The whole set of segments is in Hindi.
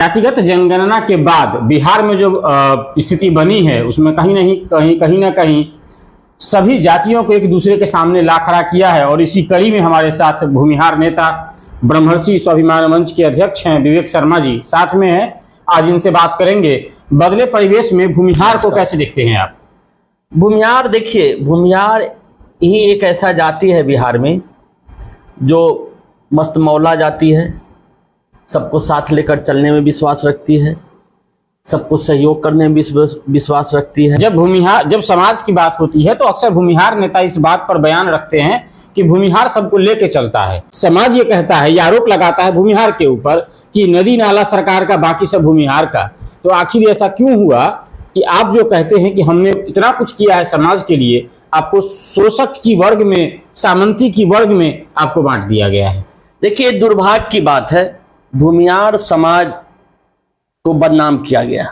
जातिगत जनगणना के बाद बिहार में जो स्थिति बनी है उसमें कहीं ना कहीं सभी जातियों को एक दूसरे के सामने ला खड़ा किया है। और इसी कड़ी में हमारे साथ भूमिहार नेता ब्रह्मर्षि स्वाभिमान मंच के अध्यक्ष हैं विवेक शर्मा जी साथ में हैं। आज इनसे बात करेंगे। बदले परिवेश में भूमिहार को कैसे देखते हैं आप? भूमिहार देखिए, भूमिहार ही एक ऐसा जाति है बिहार में जो मस्त मौला जाति है, सबको साथ लेकर चलने में विश्वास रखती है, सबको सहयोग करने में विश्वास रखती है। जब समाज की बात होती है तो अक्सर भूमिहार नेता इस बात पर बयान रखते हैं कि भूमिहार सबको लेके चलता है। समाज ये कहता है, ये आरोप लगाता है भूमिहार के ऊपर कि नदी नाला सरकार का, बाकी सब भूमिहार का। तो आखिर ऐसा क्यों हुआ कि आप जो कहते हैं कि हमने इतना कुछ किया है समाज के लिए, आपको शोषक की वर्ग में, सामंती की वर्ग में आपको बांट दिया गया है? देखिए, दुर्भाग्य की बात है, भूमिहार समाज को बदनाम किया गया।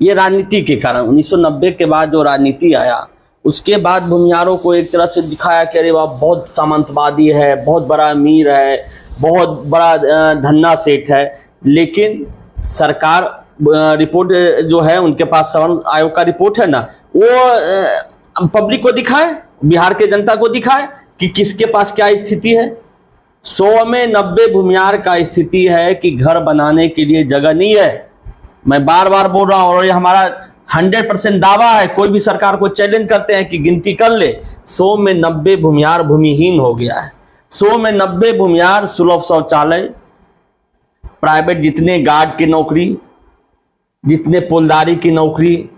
ये राजनीति के कारण 1990 के बाद जो राजनीति आया उसके बाद भूमिहारों को एक तरह से दिखाया कि अरे वाह बहुत सामंतवादी है, बहुत बड़ा अमीर है, बहुत बड़ा धन्ना सेठ है। लेकिन सरकार रिपोर्ट जो है उनके पास सवर्ण आयोग का रिपोर्ट है ना, वो पब्लिक को दिखाए, बिहार के जनता को दिखाए कि किसके पास क्या स्थिति है। 100 में 90 भूमिहार का स्थिति है कि घर बनाने के लिए जगह नहीं है। मैं बार बार बोल रहा हूं और ये हमारा 100% दावा है। कोई भी सरकार को चैलेंज करते हैं कि गिनती कर ले, 100 में 90 भूमिहार भूमिहीन हो गया है। 100 में 90 भूमिहार सुलभ शौचालय, प्राइवेट जितने गार्ड की नौकरी, जितने पोलदारी की नौकरी,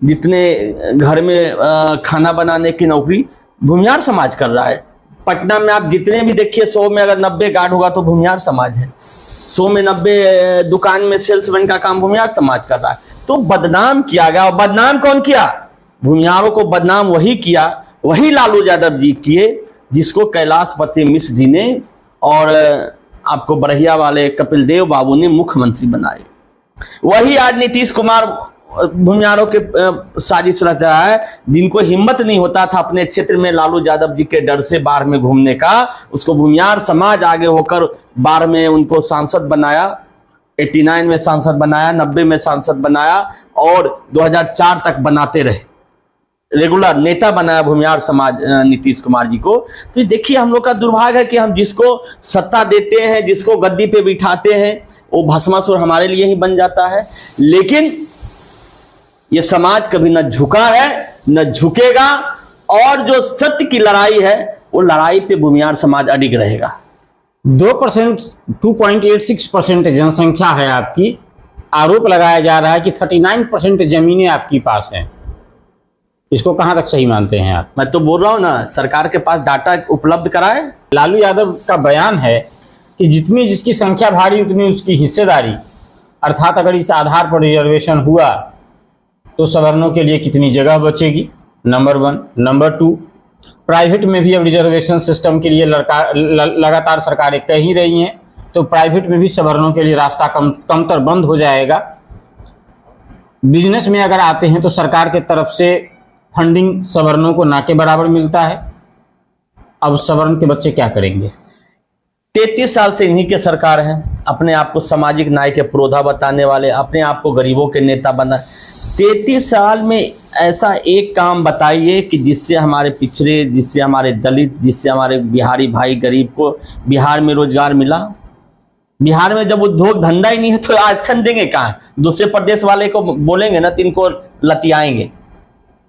जितने घर में खाना बनाने की नौकरी भूमिहार समाज कर रहा है। पटना में आप जितने भी देखिए, 100 में अगर 90 गार्ड होगा तो भूमिहार समाज है। 100 में 90 दुकान में सेल्समैन का काम भूमिहार समाज कर रहा है। तो बदनाम किया गया। और बदनाम कौन किया? भूमिहारों को बदनाम वही किया, वही लालू यादव जी किए जिसको कैलाशपति मिश्र जी ने और आपको बरहिया वाले कपिल देव बाबू ने मुख्यमंत्री बनाए। वही आज नीतीश कुमार भूमिहारों के साजिश रच रहा है। जिनको हिम्मत नहीं होता था अपने क्षेत्र में लालू यादव जी के डर से बाढ़ में घूमने का, उसको भूमिहार समाज आगे होकर बाढ़ में उनको सांसद बनाया। 89 में सांसद बनाया, 90 में सांसद बनाया और 2004 तक बनाते रहे। रेगुलर नेता बनाया भूमिहार समाज नीतीश कुमार जी को। तो देखिए, हम लोग का दुर्भाग्य है कि हम जिसको सत्ता देते हैं, जिसको गद्दी पे बिठाते हैं, वो भस्मासुर हमारे लिए ही बन जाता है। लेकिन ये समाज कभी न झुका है न झुकेगा और जो सत्य की लड़ाई है वो लड़ाई पे भूमिहार समाज अडिग रहेगा। 2%, 2.86% जनसंख्या है आपकी। आरोप लगाया जा रहा है कि 39% जमीनें आपके पास हैं। इसको कहां तक सही मानते हैं आप? मैं तो बोल रहा हूं ना, सरकार के पास डाटा उपलब्ध कराए। लालू यादव का बयान है कि जितनी जिसकी संख्या भारी उतनी उसकी हिस्सेदारी, अर्थात अगर इस आधार पर रिजर्वेशन हुआ तो सवर्णों के लिए कितनी जगह बचेगी, नंबर 1। नंबर 2, प्राइवेट में भी अब रिजर्वेशन सिस्टम के लिए लगातार सरकारें कह ही रही हैं, तो प्राइवेट में भी सवर्णों के लिए रास्ता कमतर बंद हो जाएगा। बिजनेस में अगर आते हैं तो सरकार के तरफ से फंडिंग सवर्णों को ना के बराबर मिलता है। अब सवर्ण के बच्चे क्या करेंगे? 33 साल से इन्हीं के सरकार है, अपने आप को सामाजिक न्याय के पुरोधा बताने वाले, अपने आप को गरीबों के नेता बना। 33 साल में ऐसा एक काम बताइए कि जिससे हमारे पिछड़े, जिससे हमारे दलित, जिससे हमारे बिहारी भाई गरीब को बिहार में रोजगार मिला। बिहार में जब उद्योग धंधा ही नहीं है तो आरक्षण देंगे कहाँ? दूसरे प्रदेश वाले को बोलेंगे ना तो इनको लतियाएंगे,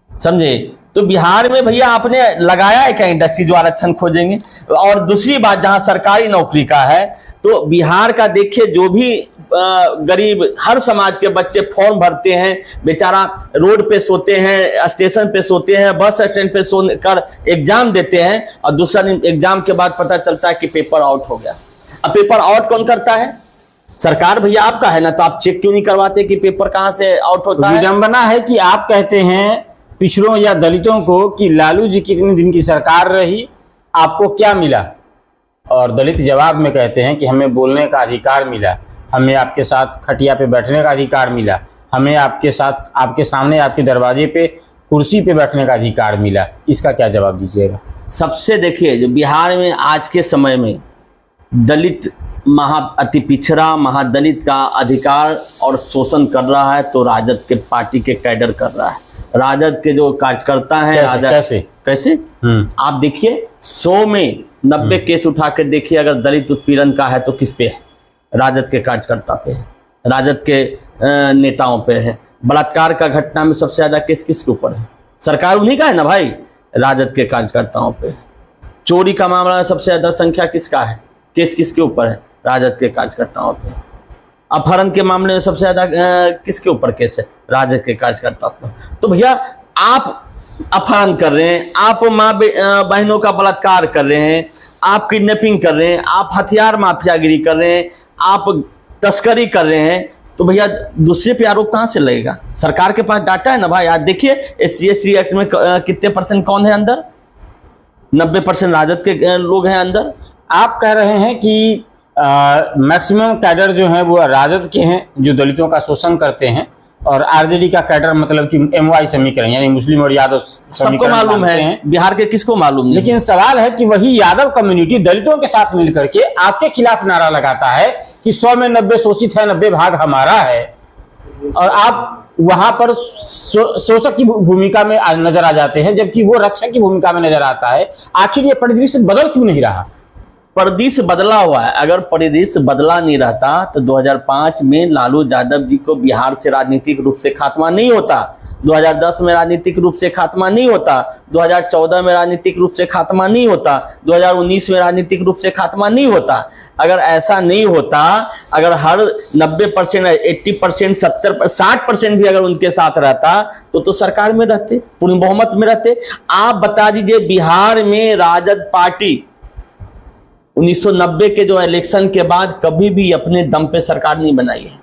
समझे? तो बिहार में भैया आपने लगाया है क्या इंडस्ट्री जो आरक्षण खोजेंगे? और दूसरी बात, जहां सरकारी नौकरी का है तो बिहार का देखिए, जो भी गरीब, हर समाज के बच्चे फॉर्म भरते हैं, बेचारा रोड पे सोते हैं, स्टेशन पे सोते हैं, बस स्टैंड पे सो कर एग्जाम देते हैं और दूसरा दिन एग्जाम के बाद पता चलता है कि पेपर आउट हो गया। अब पेपर आउट कौन करता है? सरकार भैया आपका है ना, तो आप चेक क्यों नहीं करवाते कि पेपर कहां से आउट होता है? विडंबना है कि आप कहते हैं पिछड़ों या दलितों को कि लालू जी कितने दिन की सरकार रही, आपको क्या मिला? और दलित जवाब में कहते हैं कि हमें बोलने का अधिकार मिला, हमें आपके साथ खटिया पे बैठने का अधिकार मिला, हमें आपके साथ, आपके सामने, आपके दरवाजे पे कुर्सी पे बैठने का अधिकार मिला। इसका क्या जवाब दीजिएगा? सबसे देखिए, जो बिहार में आज के समय में दलित अति पिछड़ा महादलित का अधिकार और शोषण कर रहा है तो राजद के पार्टी के कैडर कर रहा है। राजद के जो कार्यकर्ता हैं, कैसे आप देखिए 100 में 90 केस उठा के देखिए, अगर दलित उत्पीड़न का है तो किस पे है? राजद के कार्यकर्ता पे है, राजद के नेताओं पे है। बलात्कार का घटना में सबसे ज्यादा केस किसके ऊपर है? सरकार उन्हीं का है ना भाई, राजद के कार्यकर्ताओं पे। चोरी का मामला में सबसे ज्यादा संख्या किसका है, केस किसके ऊपर है? राजद के कार्यकर्ताओं पे। अपहरण के मामले में सबसे ज्यादा किसके ऊपर केस है? राजद के कार्यकर्ताओं पर। तो भैया आप अपहरण कर रहे हैं, आप माँ बहनों का बलात्कार कर रहे हैं, आप किडनैपिंग कर रहे हैं, आप हथियार माफियागिरी कर रहे हैं, आप तस्करी कर रहे हैं, तो भैया दूसरे पे आरोप कहां से लगेगा? सरकार के पास डाटा है ना भाई। आज देखिए SC/ST एक्ट में कितने % कौन है अंदर? 90% राजद के लोग हैं अंदर। आप कह रहे हैं कि मैक्सिमम कैडर जो है वो राजद के हैं, जो दलितों का शोषण करते हैं, और आरजेडी का कैडर मतलब कि MY समीकरण यानी मुस्लिम और यादव सबको मालूम है, बिहार के किसको मालूम नहीं। लेकिन सवाल है कि वही यादव कम्युनिटी दलितों के साथ मिलकर के आपके खिलाफ नारा लगाता है कि 100 में 90 शोषित है, 90 भाग हमारा है, और आप वहां पर शोषक की भूमिका में नजर आ जाते हैं, जबकि वो रक्षक की भूमिका में नजर आता है। आखिर ये परिदृश्य बदल क्यों नहीं रहा? परिदृश्य बदला हुआ है। अगर परिदृश्य बदला नहीं रहता तो 2005 में लालू यादव जी को बिहार से राजनीतिक रूप से खात्मा नहीं होता, 2010 में राजनीतिक रूप से खात्मा नहीं होता, 2014 में राजनीतिक रूप से खात्मा नहीं होता, 2019 में राजनीतिक रूप से खात्मा नहीं होता। अगर ऐसा नहीं होता, अगर हर 90%, 80%, 70%, 60% भी अगर उनके साथ रहता तो सरकार में रहते, पूर्ण बहुमत में रहते। आप बता दीजिए, बिहार में राजद पार्टी 1990 के जो इलेक्शन के बाद कभी भी अपने दम पे सरकार नहीं बनाई है।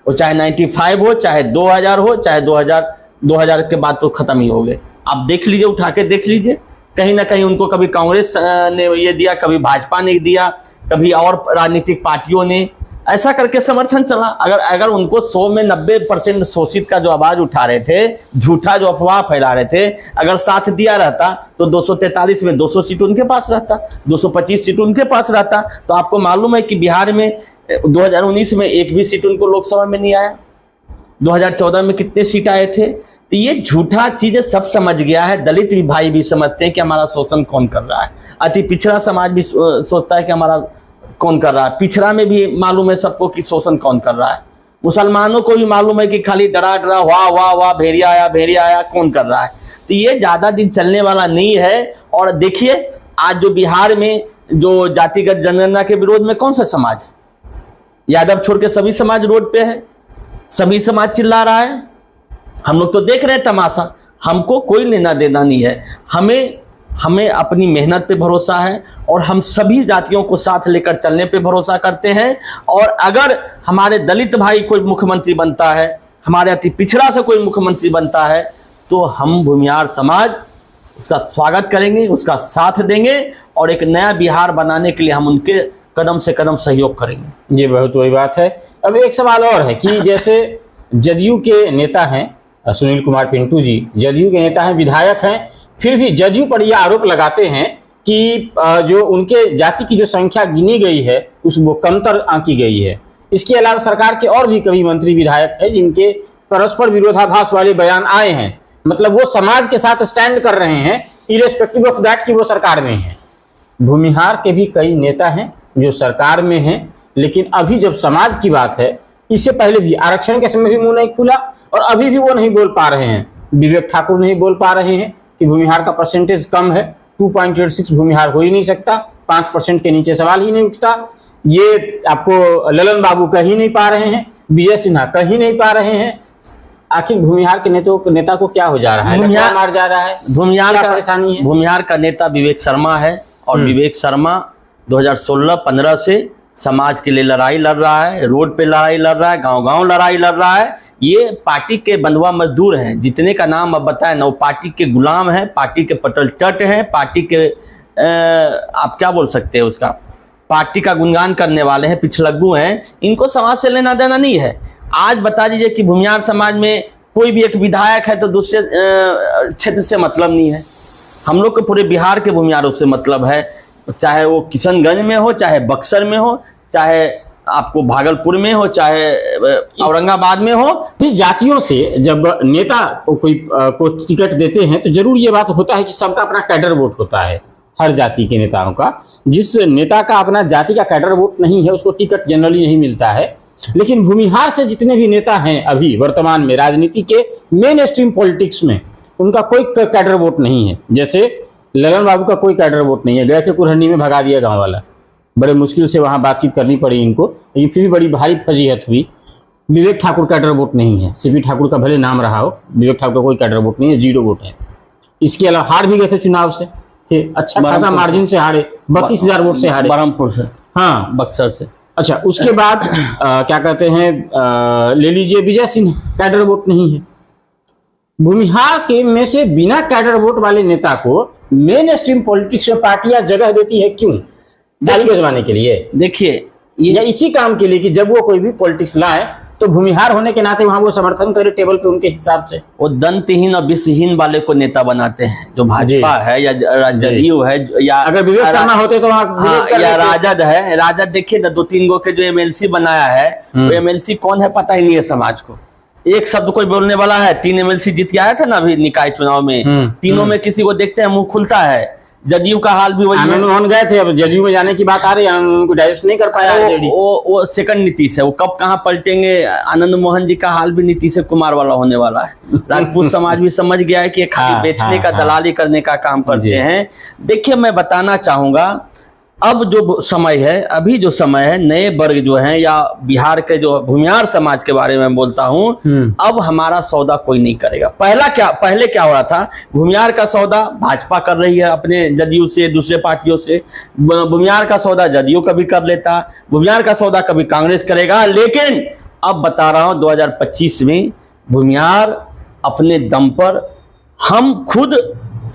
वो चाहे 95 हो, चाहे 2000 हो, चाहे 2000 के बाद तो खत्म ही हो गए। आप देख लीजिए, उठा के देख लीजिए, कहीं ना कहीं उनको कभी कांग्रेस ने ये दिया, कभी भाजपा ने दिया, कभी और राजनीतिक पार्टियों ने, ऐसा करके समर्थन चला। अगर उनको 100 में 90% शोषित का जो आवाज उठा रहे थे, झूठा जो अफवाह फैला रहे थे, अगर साथ दिया रहता तो 243 में 200 सीट उनके पास रहता, 225 सीट उनके पास रहता। तो आपको मालूम है कि बिहार में 2019 में एक भी सीट उनको लोकसभा में नहीं आया, 2014 में कितने सीट आए थे। तो ये झूठा चीजें सब समझ गया है। दलित भी भाई भी समझते हैं कि हमारा शोषण कौन कर रहा है, अति पिछड़ा समाज भी सोचता है कि हमारा कौन कर रहा है, पिछड़ा में भी मालूम है सबको कि शोषण कौन कर रहा है। मुसलमानों को भी मालूम है कि खाली डरा डरा वाह वाह वाह भेड़िया आया कौन कर रहा है। तो ये ज्यादा दिन चलने वाला नहीं है। और देखिए आज जो बिहार में जो जातिगत जनगणना के विरोध में कौन सा समाज है? यादव छोड़ के सभी समाज रोड पे है, सभी समाज चिल्ला रहा है। हम लोग तो देख रहे हैं तमाशा, हमको कोई लेना देना नहीं है। हमें अपनी मेहनत पे भरोसा है और हम सभी जातियों को साथ लेकर चलने पे भरोसा करते हैं। और अगर हमारे दलित भाई कोई मुख्यमंत्री बनता है, हमारे अति पिछड़ा से कोई मुख्यमंत्री बनता है, तो हम भूमिहार समाज उसका स्वागत करेंगे, उसका साथ देंगे और एक नया बिहार बनाने के लिए हम उनके कदम से कदम सहयोग करेंगे। ये बहुत बड़ी बात है। अब एक सवाल और है कि जैसे जदयू के नेता हैं सुनील कुमार पिंटू जी, जदयू के नेता हैं, विधायक हैं, फिर भी जदयू पर यह आरोप लगाते हैं कि जो उनके जाति की जो संख्या गिनी गई है उस वो कमतर आंकी गई है। इसके अलावा सरकार के और भी कई मंत्री विधायक हैं जिनके परस्पर विरोधाभास वाले बयान आए हैं, मतलब वो समाज के साथ स्टैंड कर रहे हैं इरेस्पेक्टिव ऑफ दैट कि वो सरकार में है। भूमिहार के भी कई नेता हैं जो सरकार में हैं, लेकिन अभी जब समाज की बात है, इससे पहले भी आरक्षण के समय भी मुंह नहीं खुला और अभी भी वो नहीं बोल पा रहे हैं। विवेक ठाकुर नहीं बोल पा रहे हैं कि भूमिहार का परसेंटेज कम है, 2.86 भूमिहार हो ही नहीं सकता, 5% के नीचे सवाल ही नहीं उठता। ये आपको ललन बाबू कह ही नहीं पा रहे हैं, विजय सिन्हा कह ही नहीं पा रहे हैं। आखिर भूमिहार के नेता को क्या हो जा रहा है, क्या मार जा रहा है, भूमिहार का परेशानी है। भूमिहार का नेता विवेक शर्मा है और विवेक शर्मा 2016-15 से समाज के लिए लड़ाई लड़ रहा है, रोड पे लड़ाई लड़ रहा है, गांव-गांव लड़ाई लड़ रहा है। ये पार्टी के बंधुआ मजदूर हैं, जितने का नाम अब बताए ना, वो पार्टी के गुलाम हैं, पार्टी के पटल चट हैं, पार्टी के आप क्या बोल सकते हैं उसका, पार्टी का गुणगान करने वाले हैं, पिछलग्गू हैं। इनको समाज से लेना देना नहीं है। आज बता दीजिए कि भूमिहार समाज में कोई भी एक विधायक है तो दूसरे क्षेत्र से मतलब नहीं है। हम लोग को पूरे बिहार के भूमिहारों से मतलब है, चाहे वो किशनगंज में हो, चाहे बक्सर में हो, चाहे आपको भागलपुर में हो, चाहे औरंगाबाद में हो। फिर जातियों से जब नेता को टिकट देते हैं तो जरूर ये बात होता है कि सबका अपना कैडर वोट होता है, हर जाति के नेताओं का। जिस नेता का अपना जाति का कैडर वोट नहीं है उसको टिकट जनरली नहीं मिलता है। लेकिन भूमिहार से जितने भी नेता हैं अभी वर्तमान में राजनीति के मेन स्ट्रीम पॉलिटिक्स में, उनका कोई कैडर वोट नहीं है। जैसे ललन बाबू का कोई कैडर वोट नहीं है, गए थे कुरहनी में, भगा दिया गांव वाला, बड़े मुश्किल से वहां बातचीत करनी पड़ी इनको, लेकिन फिर भी बड़ी भारी फजीहत हुई। विवेक ठाकुर कैडर वोट नहीं है, सीपी ठाकुर का भले नाम रहा हो, विवेक ठाकुर का कोई कैडर वोट नहीं है, 0 वोट है। इसके अलावा हार भी गए थे चुनाव से, थे अच्छा खासा मार्जिन से हारे, 32,000 वोट से हारे, बरहमपुर से, हाँ बक्सर से। अच्छा, उसके बाद क्या कहते हैं, ले लीजिए विजय सिंह, कैडर वोट नहीं है। भूमिहार के में से बिना कैडर वोट वाले नेता को मेन स्ट्रीम पॉलिटिक्स में पार्टियां जगह देती है, क्यों? दाढ़ी गजवाने के लिए? देखिए, या इसी काम के लिए कि जब वो कोई भी पॉलिटिक्स लाए तो भूमिहार होने के नाते वहां वो समर्थन करे टेबल पे उनके हिसाब से। वो दंतहीन और विषहीन वाले को नेता बनाते हैं, जो भाजपा है या जदयू है, या अगर विवेक शर्मा होते तो या राजद है। राजद देखिए ना, 2-3 गो के जो एमएलसी बनाया है, वो एमएलसी कौन है पता ही नहीं है समाज को। एक शब्द कोई बोलने वाला है। 3 एमएलसी जीत के आया था ना अभी निकाय चुनाव में, तीनों में किसी को देखते हैं मुंह खुलता है। जदयू का हाल भी वही है। आनंद मोहन गए थे, अब जदयू में जाने की बात आ रही है, उनको डाइजेस्ट नहीं कर पाया। वो सेकंड नीतीश है, वो कब कहाँ पलटेंगे। आनंद मोहन जी का हाल भी नीतीश कुमार वाला होने वाला है। राजपूत समाज भी समझ गया है कि खाली बेचने का, दलाली करने का काम करते हैं। देखिए, मैं बताना चाहूंगा, अब जो समय है, अभी जो समय है, नए वर्ग जो हैं या बिहार के जो भूमिहार समाज के बारे में बोलता हूं, अब हमारा सौदा कोई नहीं करेगा। पहले क्या हो रहा था, भूमिहार का सौदा भाजपा कर रही है अपने जदयू से, दूसरे पार्टियों से। भूमिहार का सौदा जदयू कभी कर लेता, भूमिहार का सौदा कभी कांग्रेस करेगा। लेकिन अब बता रहा हूं, 2025 में भूमिहार अपने दम पर, हम खुद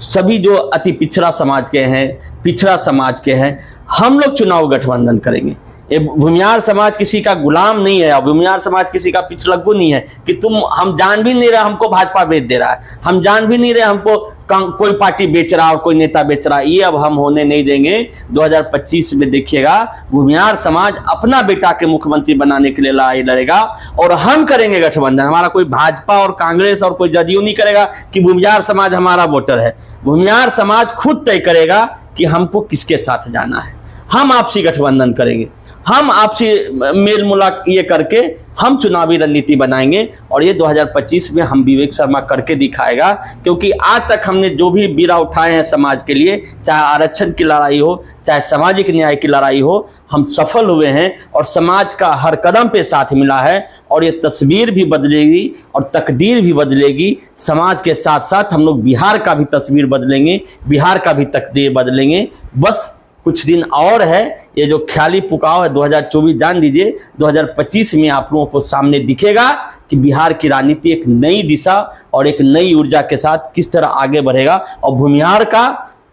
सभी जो अति पिछड़ा समाज के हैं, पिछड़ा समाज के हैं, हम लोग चुनाव गठबंधन करेंगे। ये भूमिहार समाज किसी का गुलाम नहीं है, भूमिहार समाज किसी का पिछलग्गू नहीं है कि हम जान भी नहीं रहे हमको भाजपा बेच दे रहा है, हम जान भी नहीं रहे हमको कोई पार्टी बेच रहा और कोई नेता बेच रहा। ये अब हम होने नहीं देंगे। 2025 में देखिएगा, भूमिहार समाज अपना बेटा के मुख्यमंत्री बनाने के लिए लड़ाई लड़ेगा और हम करेंगे गठबंधन। हमारा कोई भाजपा और कांग्रेस और कोई जदयू नहीं करेगा कि भूमिहार समाज हमारा वोटर है। भूमिहार समाज खुद तय करेगा कि हमको किसके साथ जाना है। हम आपसी गठबंधन करेंगे, हम आपसी मेल मुलाक ये करके हम चुनावी रणनीति बनाएंगे और ये 2025 में हम विवेक शर्मा करके दिखाएगा। क्योंकि आज तक हमने जो भी बीड़ा उठाए हैं समाज के लिए, चाहे आरक्षण की लड़ाई हो, चाहे सामाजिक न्याय की लड़ाई हो, हम सफल हुए हैं और समाज का हर कदम पे साथ मिला है। और ये तस्वीर भी बदलेगी और तकदीर भी बदलेगी। समाज के साथ साथ हम लोग बिहार का भी तस्वीर बदलेंगे, बिहार का भी तकदीर बदलेंगे। बस कुछ दिन और है, ये जो ख्याली पुकाव है 2024 जान लीजिए, 2025 में आप लोगों को सामने दिखेगा कि बिहार की राजनीति एक नई दिशा और एक नई ऊर्जा के साथ किस तरह आगे बढ़ेगा। और भूमिहार का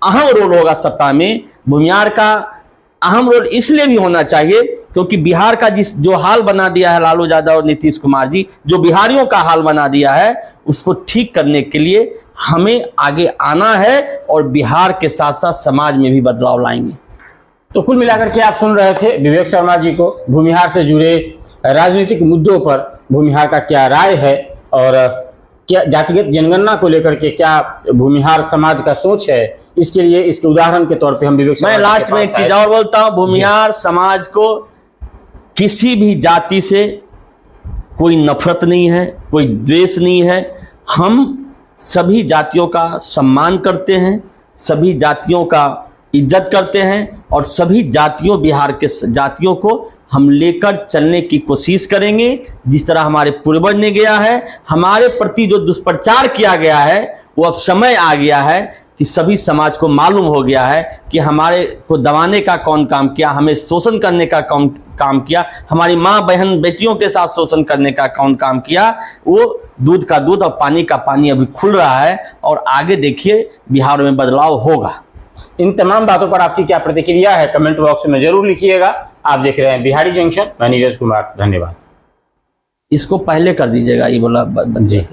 अहम रोल होगा सत्ता में। भूमिहार का अहम रोल इसलिए भी होना चाहिए क्योंकि बिहार का जो हाल बना दिया है लालू यादव और नीतीश कुमार जी, जो बिहारियों का हाल बना दिया है, उसको ठीक करने के लिए हमें आगे आना है और बिहार के साथ साथ समाज में भी बदलाव लाएंगे। तो कुल मिलाकर के आप सुन रहे थे विवेक शर्मा जी को, भूमिहार से जुड़े राजनीतिक मुद्दों पर भूमिहार का क्या राय है और क्या जातिगत जनगणना को लेकर के क्या भूमिहार समाज का सोच है। इसके लिए इसके उदाहरण के तौर पे हम विवेक, मैं लास्ट में एक चीज और बोलता हूं, भूमिहार समाज को किसी भी जाति से कोई नफरत नहीं है, कोई द्वेष नहीं है। हम सभी जातियों का सम्मान करते हैं, सभी जातियों का इज्जत करते हैं और सभी जातियों, बिहार के जातियों को हम लेकर चलने की कोशिश करेंगे। जिस तरह हमारे पूर्वज ने गया है, हमारे प्रति जो दुष्प्रचार किया गया है, वो अब समय आ गया है कि सभी समाज को मालूम हो गया है कि हमारे को दबाने का कौन काम किया, हमें शोषण करने का कौन काम किया, हमारी माँ बहन बेटियों के साथ शोषण करने का कौन काम किया। वो दूध का दूध और पानी का पानी अभी खुल रहा है और आगे देखिए बिहार में बदलाव होगा। इन तमाम बातों पर आपकी क्या प्रतिक्रिया है कमेंट बॉक्स में जरूर लिखिएगा। आप देख रहे हैं बिहारी जंक्शन, मैं नीरज कुमार, धन्यवाद। इसको पहले कर दीजिएगा, ये बोला जी।